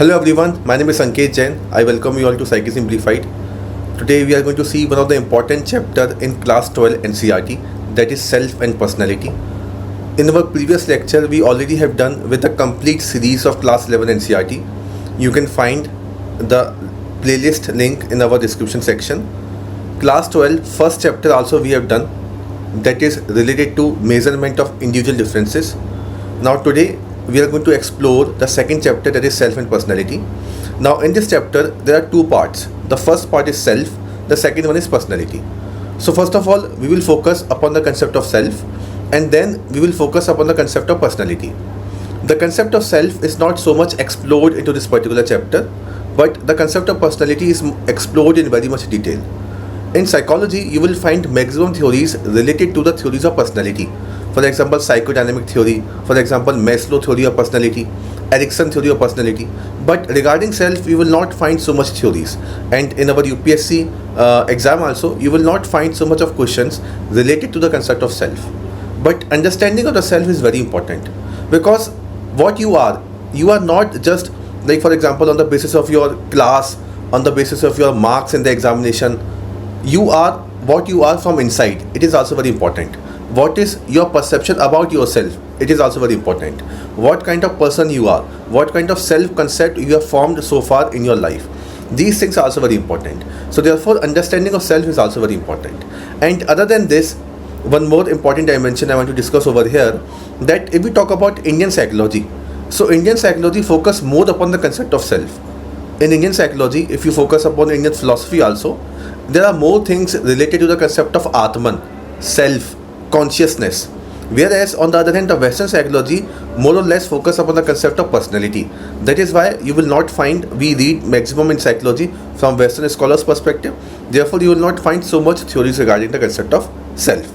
Hello everyone, my name is Sanket Jain. I welcome you all to Psyche Simplified. Today we are going to see one of the important chapter in class 12 NCERT, that is self and personality. In our previous lecture we already have done with a complete series of class 11 NCERT. You can find the playlist link in our description section. Class 12 first chapter also we have done, that is related to measurement of individual differences. Now today we are going to explore the second chapter, that is self and personality. Now in this chapter there are two parts. The first part is self, the second one is personality. So first of all we will focus upon the concept of self, and then we will focus upon the concept of personality. The concept of self is not so much explored into this particular chapter, but the concept of personality is explored in very much detail. In psychology you will find maximum theories related to the theories of personality. For example, psychodynamic theory, for example, Maslow theory of personality, Erikson theory of personality. But regarding self, you will not find so much theories. And in our UPSC exam also, you will not find so much of questions related to the concept of self. But understanding of the self is very important, because what you are not just like, for example, on the basis of your class, on the basis of your marks in the examination. You are what you are from inside. It is also very important. What is your perception about yourself? It is also very important. What kind of person you are, what kind of self concept you have formed so far in your life. These things are also very important. So therefore understanding of self is also very important. And other than this, one more important dimension I want to discuss over here, that if we talk about Indian psychology, so Indian psychology focus more upon the concept of self. In Indian psychology, if you focus upon Indian philosophy also, there are more things related to the concept of Atman, self, consciousness. Whereas on the other hand, the Western psychology more or less focus upon the concept of personality. That is why you will not find, we read maximum in psychology from Western scholars' perspective. Therefore, you will not find so much theories regarding the concept of self.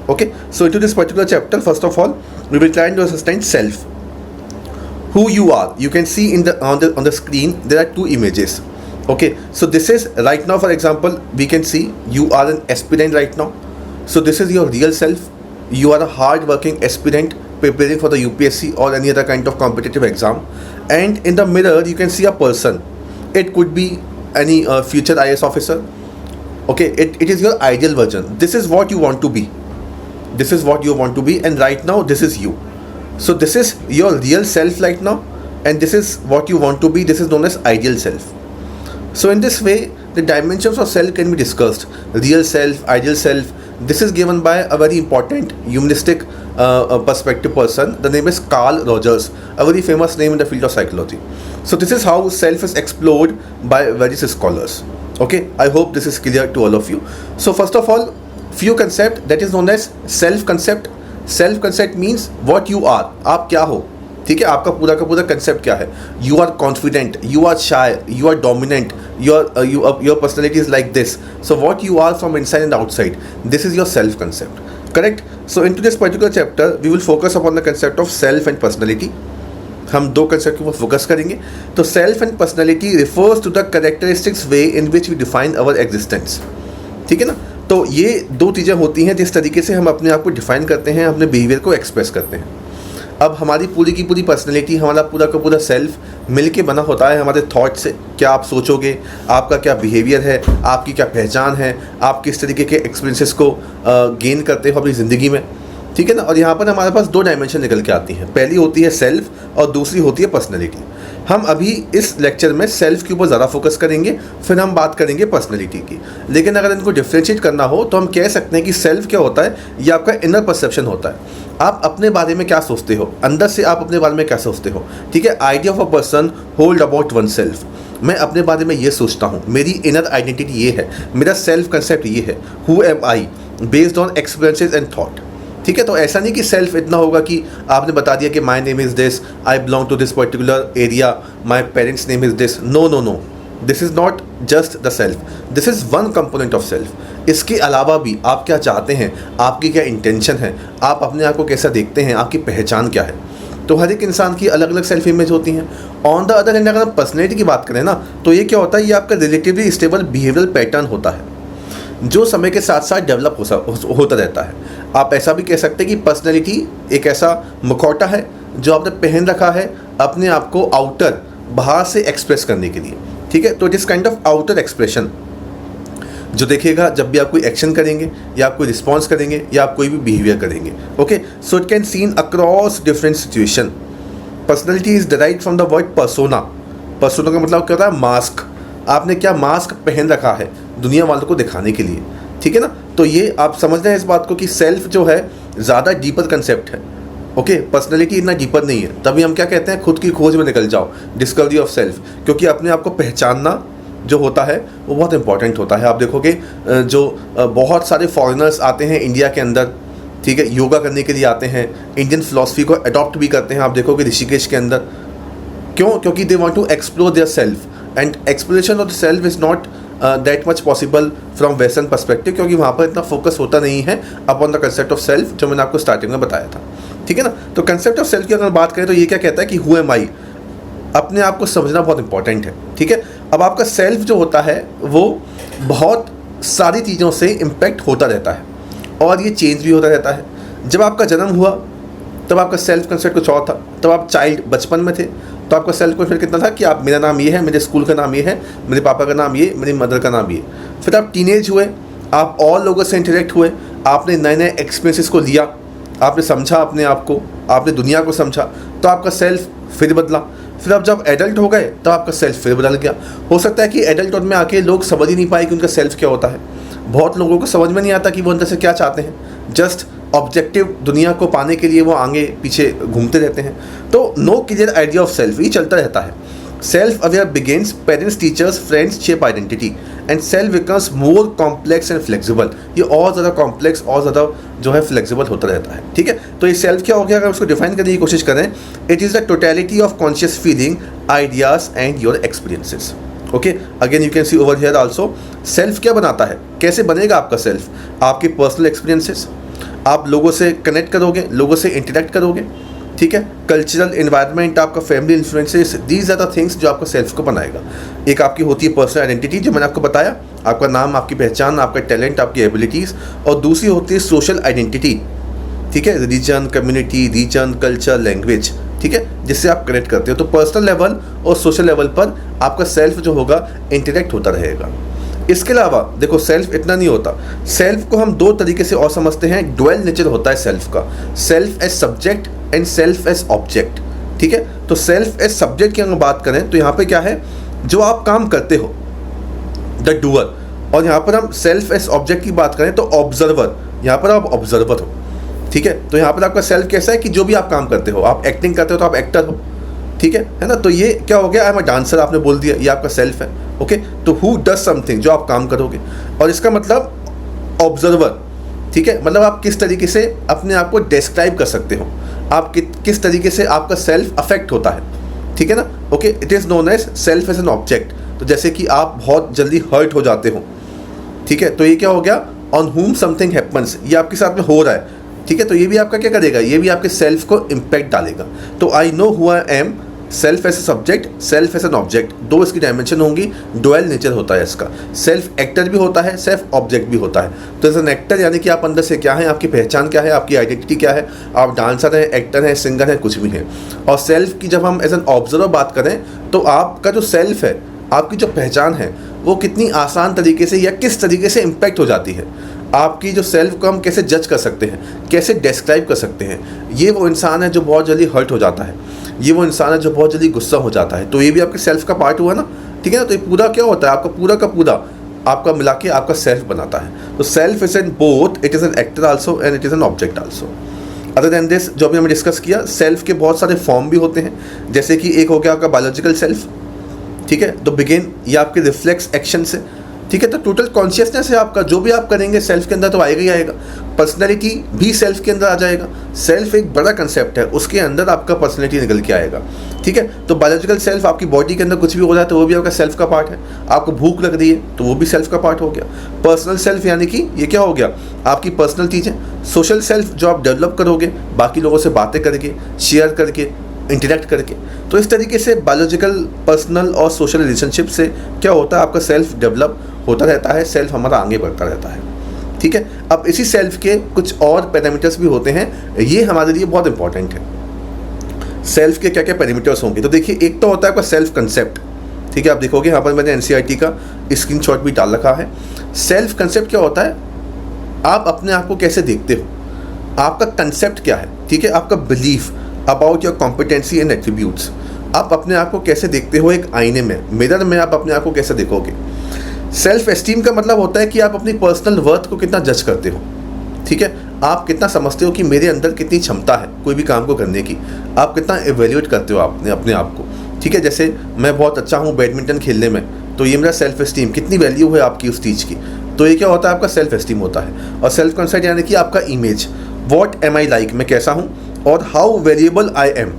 Okay, so into this particular chapter, first of all, we will try to understand self. Who you are. You can see in on the screen there are two images. Okay, so this is right now, for example, we can see you are an aspirant right now. So this is your real self. You are a hard working aspirant preparing for the UPSC or any other kind of competitive exam, and in the mirror you can see a person. It could be any future IAS officer. Okay, it is your ideal version. This is what you want to be. This is what you want to be, and right now this is you. So this is your real self right now, and this is what you want to be. This is known as ideal self. So in this way, the dimensions of self can be discussed. Real self, ideal self. This is given by a very important humanistic perspective person. The name is Carl Rogers, a very famous name in the field of psychology. So this is how self is explored by various scholars. Okay, I hope this is clear to all of you. So first of all, few concept that is known as self concept. Self concept means what you are. आप क्या हो, ठीक है, आपका पूरा का पूरा concept क्या है. You are confident, you are shy, you are dominant, your personality is like this. So what you are from inside and outside, this is your self concept, correct? So into this particular chapter we will focus upon the concept of self and personality. हम दो concept के ऊपर focus करेंगे. तो self and personality refers to the characteristics way in which we define our existence. ठीक है ना. तो ये दो चीज़ें होती हैं जिस तरीके से हम अपने आप को डिफाइन करते हैं, अपने बिहेवियर को एक्सप्रेस करते हैं. अब हमारी पूरी की पूरी पर्सनैलिटी, हमारा पूरा का पूरा सेल्फ मिल के बना होता है हमारे थॉट से. क्या आप सोचोगे, आपका क्या बिहेवियर है, आपकी क्या पहचान है, आप किस तरीके के एक्सपीरियंसेस को गेन करते हो अपनी ज़िंदगी में. ठीक है ना. और यहाँ पर हमारे पास दो डायमेंशन निकल के आती हैं. पहली होती है सेल्फ और दूसरी होती है पर्सनैलिटी. हम अभी इस लेक्चर में सेल्फ के ऊपर ज़्यादा फोकस करेंगे, फिर हम बात करेंगे पर्सनैलिटी की. लेकिन अगर इनको डिफ्रेंशिएट करना हो तो हम कह सकते हैं कि सेल्फ क्या होता है, ये आपका इनर परसेप्शन होता है. आप अपने बारे में क्या सोचते हो, अंदर से आप अपने बारे में क्या सोचते हो. ठीक है. Idea of a person hold about one self. मैं अपने बारे में ये सोचता हूँ, मेरी इनर आइडेंटिटी ये है, मेरा सेल्फ कंसेप्ट ये है. Who am I based on experiences and thought. ठीक है. तो ऐसा नहीं कि सेल्फ इतना होगा कि आपने बता दिया कि my name is this, I belong to this particular area, my parents name is this. No no no, this is not just the self, this is one component of self. इसके अलावा भी आप क्या चाहते हैं, आपकी क्या इंटेंशन है, आप अपने आप को कैसा देखते हैं, आपकी पहचान क्या है. तो हर एक इंसान की अलग अलग सेल्फ इमेज होती हैं. ऑन द अदर हैंड अगर हम पर्सनैलिटी की बात करें ना, तो ये क्या होता है, ये आपका रिलेटिवली स्टेबल बिहेवियरल पैटर्न होता है जो समय के साथ साथ डेवलप होता रहता है. आप ऐसा भी कह सकते हैं कि पर्सनैलिटी एक ऐसा मुखौटा है जो आपने पहन रखा है अपने आप को आउटर बाहर से एक्सप्रेस करने के लिए, ठीक है। तो it is kind of outer expression जो देखेगा जब भी आप कोई एक्शन करेंगे या आप कोई रिस्पॉन्स करेंगे या आप कोई भी बिहेवियर करेंगे, okay. So it can seen across different situation. Personality is derived from the word persona. Persona का मतलब क्या होता है? मास्क। आपने क्या मास्क पहन रखा है दुनिया वालों को दिखाने के लिए, ठीक है ना। तो ये आप समझ रहे हैं इस बात को कि सेल्फ जो है ज़्यादा डीपर कंसेप्ट है, ओके। पर्सनैलिटी इतना डीपर नहीं है। तभी हम क्या कहते हैं, खुद की खोज में निकल जाओ, डिस्कवरी ऑफ सेल्फ, क्योंकि अपने आप को पहचानना जो होता है वो बहुत इंपॉर्टेंट होता है। आप देखोगे जो बहुत सारे फॉरेनर्स आते हैं इंडिया के अंदर, ठीक है, योगा करने के लिए आते हैं, इंडियन फिलॉसफी को अडॉप्ट भी करते हैं। आप देखोगे ऋषिकेश के अंदर, क्यों? क्योंकि they want to explore their self and exploration of the self is not that much possible from western perspective, क्योंकि वहाँ पर इतना फोकस होता नहीं है upon the concept of self, जो मैंने आपको स्टार्टिंग में बताया था, ठीक है ना। तो कंसेप्ट ऑफ सेल्फ की अगर बात करें तो ये क्या कहता है कि हु एम आई, अपने आप को समझना बहुत इंपॉर्टेंट है, ठीक है। अब आपका सेल्फ जो होता है वो बहुत सारी चीज़ों से इम्पेक्ट होता रहता है और ये चेंज भी होता रहता है। जब आपका जन्म हुआ तब आपका सेल्फ कंसेप्ट कुछ और था, तब आप चाइल्ड बचपन में थे तो आपका सेल्फ कंसेप्ट कितना था कि आप, मेरा नाम ये है, मेरे स्कूल का नाम ये है, मेरे पापा का नाम ये, मेरी मदर का नाम ये। फिर आप टीनेज हुए, आप और लोगों से इंटरेक्ट हुए, आपने नए नए एक्सपीरियंसेस को लिया, आपने समझा अपने आप को, आपने दुनिया को समझा, तो आपका सेल्फ फिर बदला। फिर अब जब एडल्ट हो गए तो आपका सेल्फ फिर बदल गया। हो सकता है कि एडल्टहुड में आके लोग समझ ही नहीं पाए कि उनका सेल्फ क्या होता है। बहुत लोगों को समझ में नहीं आता कि वो अंदर से क्या चाहते हैं। जस्ट ऑब्जेक्टिव दुनिया को पाने के लिए वो आगे पीछे घूमते रहते हैं। तो no clear idea of self, ये चलता रहता है। Self aware begins, parents, teachers, friends shape identity and self becomes more complex and flexible. ये और ज़्यादा कॉम्प्लेक्स और ज़्यादा जो है फ्लेक्सिबल होता रहता है, ठीक है। तो ये सेल्फ क्या हो गया, अगर उसको डिफाइन करने की कोशिश करें, it is the totality of conscious feeling, ideas and your experiences, okay. Again you can see over here also, self क्या बनाता है, कैसे बनेगा आपका सेल्फ? आपके पर्सनल एक्सपीरियंसेस, आप लोगों से कनेक्ट करोगे, लोगों से इंटरेक्ट करोगे, ठीक है। कल्चरल इन्वायरमेंट, आपका family influences, these are the things जो आपका सेल्फ को बनाएगा। एक आपकी होती है पर्सनल आइडेंटिटी, जो मैंने आपको बताया, आपका नाम, आपकी पहचान, आपका टैलेंट, आपकी एबिलिटीज़, और दूसरी होती है सोशल आइडेंटिटी, ठीक है, religion, community, region, culture, language, ठीक है, जिससे आप कनेक्ट करते हो। तो पर्सनल लेवल और सोशल लेवल पर आपका सेल्फ जो होगा इंटरेक्ट होता रहेगा। इसके अलावा देखो, सेल्फ इतना नहीं होता। सेल्फ को हम दो तरीके से और समझते हैं। ड्वेल नेचर होता है सेल्फ का, self as subject and self as object, ठीक है। तो सेल्फ एज सब्जेक्ट की अगर बात करें तो यहाँ पे क्या है, जो आप काम करते हो, द डूअर, और यहाँ पर हम सेल्फ एज ऑब्जेक्ट की बात करें तो ऑब्जर्वर, यहाँ पर आप ऑब्जर्वर हो, ठीक है। तो यहाँ पर आपका सेल्फ कैसा है कि जो भी आप काम करते हो, आप एक्टिंग करते हो तो आप एक्टर हो, ठीक है ना। तो ये क्या हो गया, आई एम अ डांसर, आपने बोल दिया, ये आपका सेल्फ है, ओके। तो हु डज समथिंग, जो आप काम करोगे, और इसका मतलब ऑब्जर्वर, ठीक है, मतलब आप किस तरीके से अपने आप को डिस्क्राइब कर सकते हो, आप किस तरीके से आपका सेल्फ अफेक्ट होता है, ठीक है ना, okay. It is known as self as an object. तो जैसे कि आप बहुत जल्दी हर्ट हो जाते हो, ठीक है, तो ये क्या हो गया, ऑन हुम समथिंग हैपन्स, ये आपके साथ में हो रहा है, ठीक है। तो ये भी आपका क्या करेगा, ये भी आपके सेल्फ को इम्पैक्ट डालेगा। तो I know who I am, self as a subject, self as an object, दो इसकी डायमेंशन होंगी, डुअल नेचर होता है इसका। सेल्फ एक्टर भी होता है, सेल्फ ऑब्जेक्ट भी होता है। तो एज एन एक्टर यानी कि आप अंदर से क्या है, आपकी पहचान क्या है, आपकी आइडेंटिटी क्या है, आप डांसर हैं, एक्टर हैं, सिंगर हैं, कुछ भी हैं। और सेल्फ की जब हम एज एन ऑब्जर्वर बात करें तो आपका जो सेल्फ है, आपकी जो पहचान है, वो कितनी आसान तरीके से या किस तरीके से इम्पैक्ट हो जाती है। आपकी जो सेल्फ को हम कैसे जज कर सकते हैं, कैसे डिस्क्राइब कर सकते हैं। ये वो इंसान है जो बहुत जल्दी हर्ट हो जाता है, ये वो इंसान है जो बहुत जल्दी गुस्सा हो जाता है, तो ये भी आपके सेल्फ का पार्ट हुआ ना, ठीक है ना। तो ये पूरा क्या होता है, आपका पूरा का पूरा आपका मिला के आपका सेल्फ बनाता है। तो self is an both, it is an actor also and it is an object also. Other than this, जो अभी हमने डिस्कस किया, सेल्फ के बहुत सारे फॉर्म भी होते हैं। जैसे कि एक हो गया आपका बायोलॉजिकल सेल्फ, ठीक है, तो बिगिन ये आपके रिफ्लेक्स एक्शन से, ठीक है। तो टोटल कॉन्शियसनेस है आपका, जो भी आप करेंगे सेल्फ के अंदर तो आएगा ही आएगा। पर्सनैलिटी भी सेल्फ के अंदर आ जाएगा। सेल्फ एक बड़ा कंसेप्ट है, उसके अंदर आपका पर्सनैलिटी निकल के आएगा, ठीक है। तो बायोलॉजिकल सेल्फ, आपकी बॉडी के अंदर कुछ भी हो रहा है तो वो भी आपका सेल्फ का पार्ट है। आपको भूख लग रही है तो वो भी सेल्फ का पार्ट हो गया। पर्सनल सेल्फ यानी कि ये क्या हो गया, आपकी पर्सनल चीज़ें। सोशल सेल्फ, जो आप डेवलप करोगे बाकी लोगों से बातें करके, शेयर करके, इंटरेक्ट करके। तो इस तरीके से बायोलॉजिकल, पर्सनल और सोशल रिलेशनशिप से क्या होता है, आपका सेल्फ डेवलप होता रहता है, सेल्फ हमारा आगे बढ़ता रहता है, ठीक है। अब इसी सेल्फ के कुछ और पैरामीटर्स भी होते हैं, ये हमारे लिए बहुत इंपॉर्टेंट है। सेल्फ के क्या क्या पैरामीटर्स होंगे। तो देखिए, एक तो होता है आपका सेल्फ कंसेप्ट, ठीक है। आप देखोगे यहाँ पर मैंने एनसीईआरटी का स्क्रीनशॉट भी डाल रखा है। सेल्फ कंसेप्ट क्या होता है, आप अपने आप को कैसे देखते हो, आपका कंसेप्ट क्या है, ठीक है, आपका belief about your competency and attributes. आप अपने आप को कैसे देखते हो एक आईने में, मिरर में आप अपने आप को कैसे देखोगे। सेल्फ एस्टीम का मतलब होता है कि आप अपनी पर्सनल वर्थ को कितना जज करते हो, ठीक है। आप कितना समझते हो कि मेरे अंदर कितनी क्षमता है कोई भी काम को करने की, आप कितना एवेल्यूएट करते हो अपने आप को, ठीक है। जैसे मैं बहुत अच्छा हूँ बैडमिंटन खेलने में, तो ये मेरा सेल्फ एस्टीम, कितनी वैल्यू है आपकी उस चीज़ की, तो ये क्या होता है, आपका सेल्फ एस्टीम होता है। और सेल्फ कंसेप्ट यानी कि आपका image, what am I like, मैं कैसा हूँ, और how valuable I am,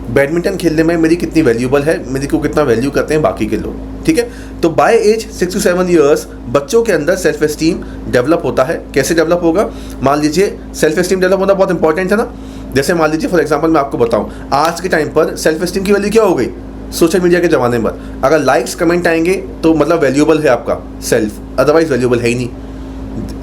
badminton खेलने में मेरी कितनी वैल्यूएबल है, मेरी को कितना वैल्यू करते हैं बाकी के लोग, ठीक है। तो बाय एज 6 to 7 ईयर्स बच्चों के अंदर सेल्फ एस्टीम डेवलप होता है। कैसे डेवलप होगा, मान लीजिए सेल्फ एस्टीम डेवलप होना बहुत इंपॉर्टेंट है ना। जैसे मान लीजिए फॉर एग्जांपल मैं आपको बताऊं, आज के टाइम पर सेल्फ एस्टीम की वैल्यू क्या हो गई, सोशल मीडिया के ज़माने में अगर लाइक्स कमेंट आएंगे तो मतलब वैल्यूएबल है आपका सेल्फ, अदरवाइज वैल्यूएबल है ही नहीं।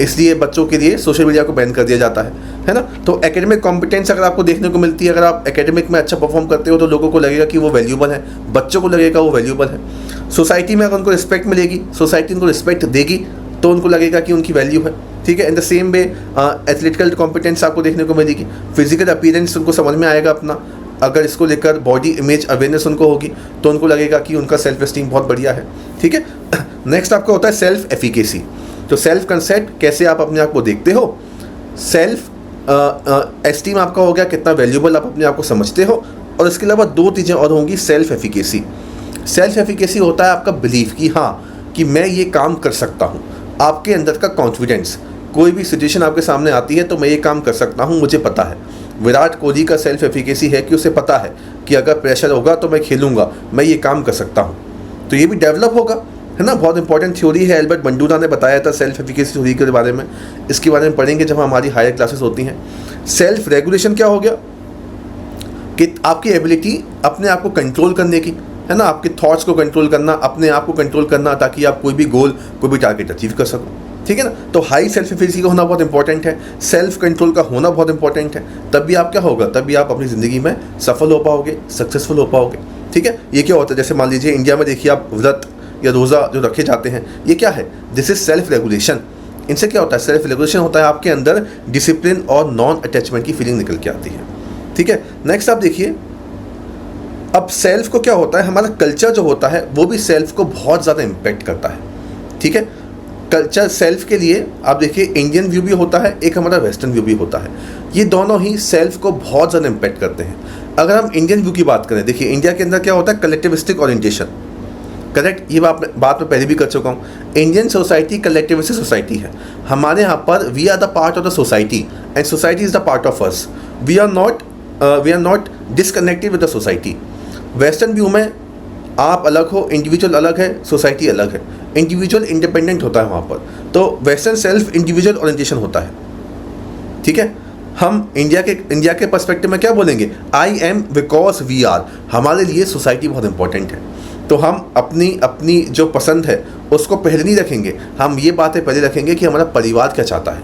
इसलिए बच्चों के लिए सोशल मीडिया को बैन कर दिया जाता है ना। तो एकेडमिक कॉम्पिटेंस अगर आपको देखने को मिलती है, अगर आप एकेडमिक में अच्छा परफॉर्म करते हो तो लोगों को लगेगा कि वो वैल्यूएबल है, बच्चों को लगेगा वो वैल्यूएबल है। सोसाइटी में अगर उनको रिस्पेक्ट मिलेगी, सोसाइटी उनको रिस्पेक्ट देगी तो उनको लगेगा कि उनकी वैल्यू है, ठीक है। In the same way athletical competence आपको देखने को मिलेगी, फिजिकल अपीयरेंस उनको समझ में आएगा अपना, अगर इसको लेकर बॉडी इमेज अवेयरनेस उनको होगी तो उनको लगेगा कि उनका सेल्फ एस्टीम बहुत बढ़िया है, ठीक है। नेक्स्ट आपका होता है सेल्फ एफिकेसी। तो सेल्फ कंसेप्ट, कैसे आप अपने आप को देखते हो, सेल्फ एस्टीम आपका हो गया कितना वैल्यूएबल आप अपने आप को समझते हो, और इसके अलावा दो चीज़ें और होंगी, सेल्फ एफिकेसी। सेल्फ एफिकेसी होता है आपका बिलीफ कि हाँ कि मैं ये काम कर सकता हूँ, आपके अंदर का कॉन्फिडेंस, कोई भी सिचुएशन आपके सामने आती है तो मैं ये काम कर सकता हूँ, मुझे पता है। विराट कोहली का सेल्फ एफिकेसी है कि उसे पता है कि अगर प्रेशर होगा तो मैं खेलूंगा, मैं ये काम कर सकता हूँ, तो ये भी डेवलप होगा, है ना। बहुत इंपॉर्टेंट थ्योरी है, एल्बर्ट बंडूरा ने बताया था सेल्फ एफिकेसी थ्योरी के बारे में। इसके बारे में पढ़ेंगे जब हमारी हायर क्लासेस होती हैं। सेल्फ रेगुलेशन क्या हो गया कि आपकी एबिलिटी अपने आप को कंट्रोल करने की, है ना, आपके थॉट्स को कंट्रोल करना, अपने आप को कंट्रोल करना, ताकि आप कोई भी गोल, कोई भी टारगेट अचीव कर सको, ठीक है ना। तो हाई सेल्फ एफिकेसी का होना बहुत इंपॉर्टेंट है, सेल्फ कंट्रोल का होना बहुत इंपॉर्टेंट है। तब भी आप क्या होगा, तब भी आप अपनी ज़िंदगी में सफल हो पाओगे, सक्सेसफुल हो पाओगे, ठीक है। ये क्या होता है, जैसे मान लीजिए इंडिया में देखिए आप व्रत या रोज़ा जो रखे जाते हैं, ये क्या है, दिस इज सेल्फ रेगुलेशन। इनसे क्या होता है, सेल्फ रेगुलेशन होता है, आपके अंदर डिसिप्लिन और नॉन अटैचमेंट की फीलिंग निकल के आती है, ठीक है। नेक्स्ट आप देखिए, अब सेल्फ को क्या होता है, हमारा कल्चर जो होता है वो भी सेल्फ को बहुत ज़्यादा इम्पेक्ट करता है, ठीक है। कल्चर सेल्फ के लिए आप देखिए इंडियन व्यू भी होता है, एक हमारा वेस्टर्न व्यू भी होता है, ये दोनों ही सेल्फ को बहुत ज़्यादा इम्पेक्ट करते हैं। अगर हम इंडियन व्यू की बात करें, देखिए इंडिया के अंदर क्या होता है, कलेक्टिविस्टिक ओरिएंटेशन, करेक्ट, ये बात मैं पहले भी कर चुका हूँ। इंडियन सोसाइटी कलेक्टिविस्टिक सोसाइटी है, हमारे यहाँ पर we are the part of the society and society is the part of us, we are not disconnected with the society. Western view में आप अलग हो, इंडिविजुअल अलग है, सोसाइटी अलग है, इंडिविजुअल इंडिपेंडेंट होता है वहाँ पर। तो वेस्टर्न सेल्फ इंडिविजुअल ओरिएंटेशन होता है, ठीक है। हम इंडिया के पर्सपेक्टिव में क्या बोलेंगे, I am because we are, हमारे लिए सोसाइटी बहुत इंपॉर्टेंट है। तो हम अपनी जो पसंद है उसको पहले नहीं रखेंगे, हम ये बातें पहले रखेंगे कि हमारा परिवार क्या चाहता है,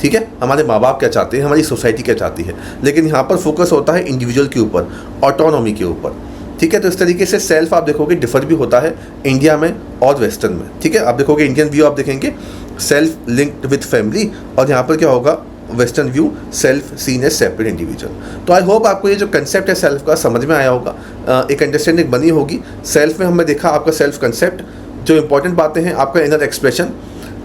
ठीक है, हमारे माँ बाप क्या चाहते हैं, हमारी सोसाइटी क्या चाहती है। लेकिन यहाँ पर फोकस होता है इंडिविजुअल के ऊपर, ऑटोनॉमी के ऊपर, ठीक है। तो इस तरीके से सेल्फ आप देखोगे डिफर भी होता है इंडिया में और वेस्टर्न में, ठीक है। आप देखोगे इंडियन व्यू आप देखेंगे सेल्फ लिंक्ड विथ फैमिली, और यहाँ पर क्या होगा, western view self seen as separate individual. तो आई होप आपको ये जो कंसेप्ट है सेल्फ का समझ में आया होगा, एक अंडरस्टैंडिंग बनी होगी। सेल्फ में हमने देखा आपका सेल्फ कंसेप्ट, जो इंपॉर्टेंट बातें हैं, आपका इनर एक्सप्रेशन,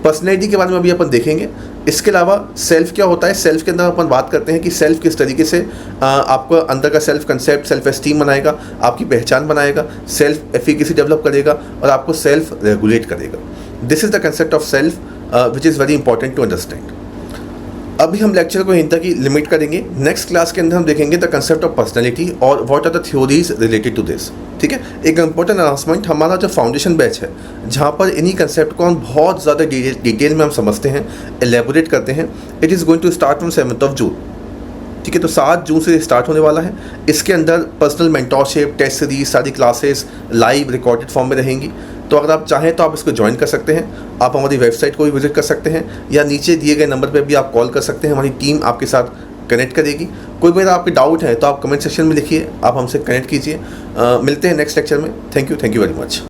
पर्सनैलिटी के बारे में अभी अपन देखेंगे। इसके अलावा सेल्फ क्या होता है, सेल्फ के अंदर अपन बात करते हैं कि सेल्फ किस तरीके से आपका अंदर का सेल्फ कंसेप्ट, सेल्फ एस्टीम बनाएगा, आपकी पहचान बनाएगा, सेल्फ एफिकेसी डेवलप करेगा और आपको सेल्फ रेगुलेट करेगा। This is the concept of self which is very important to understand. अभी हम लेक्चर को यहीं तक ही लिमिट करेंगे। नेक्स्ट क्लास के अंदर हम देखेंगे द कंसेप्ट ऑफ पर्सनैलिटी और what are the theories related to this, ठीक है। एक इंपॉर्टेंट अनाउंसमेंट, हमारा जो फाउंडेशन बैच है जहाँ पर इन्हीं कंसेप्ट को हम बहुत ज़्यादा डिटेल में हम समझते हैं, एलेबोरेट करते हैं, it is going to start from 7 June, ठीक है। तो 7 जून से स्टार्ट होने वाला है। इसके अंदर पर्सनल मेंटोरशिप, टेस्ट सीरीज, सारी क्लासेस लाइव रिकॉर्डेड फॉर्म में रहेंगी। तो अगर आप चाहें तो आप इसको ज्वाइन कर सकते हैं, आप हमारी वेबसाइट को भी विजिट कर सकते हैं, या नीचे दिए गए नंबर पर भी आप कॉल कर सकते हैं, हमारी टीम आपके साथ कनेक्ट करेगी। कोई भी अगर आपके डाउट है तो आप कमेंट सेक्शन में लिखिए, आप हमसे कनेक्ट कीजिए। मिलते हैं नेक्स्ट लेक्चर में। Thank you very much.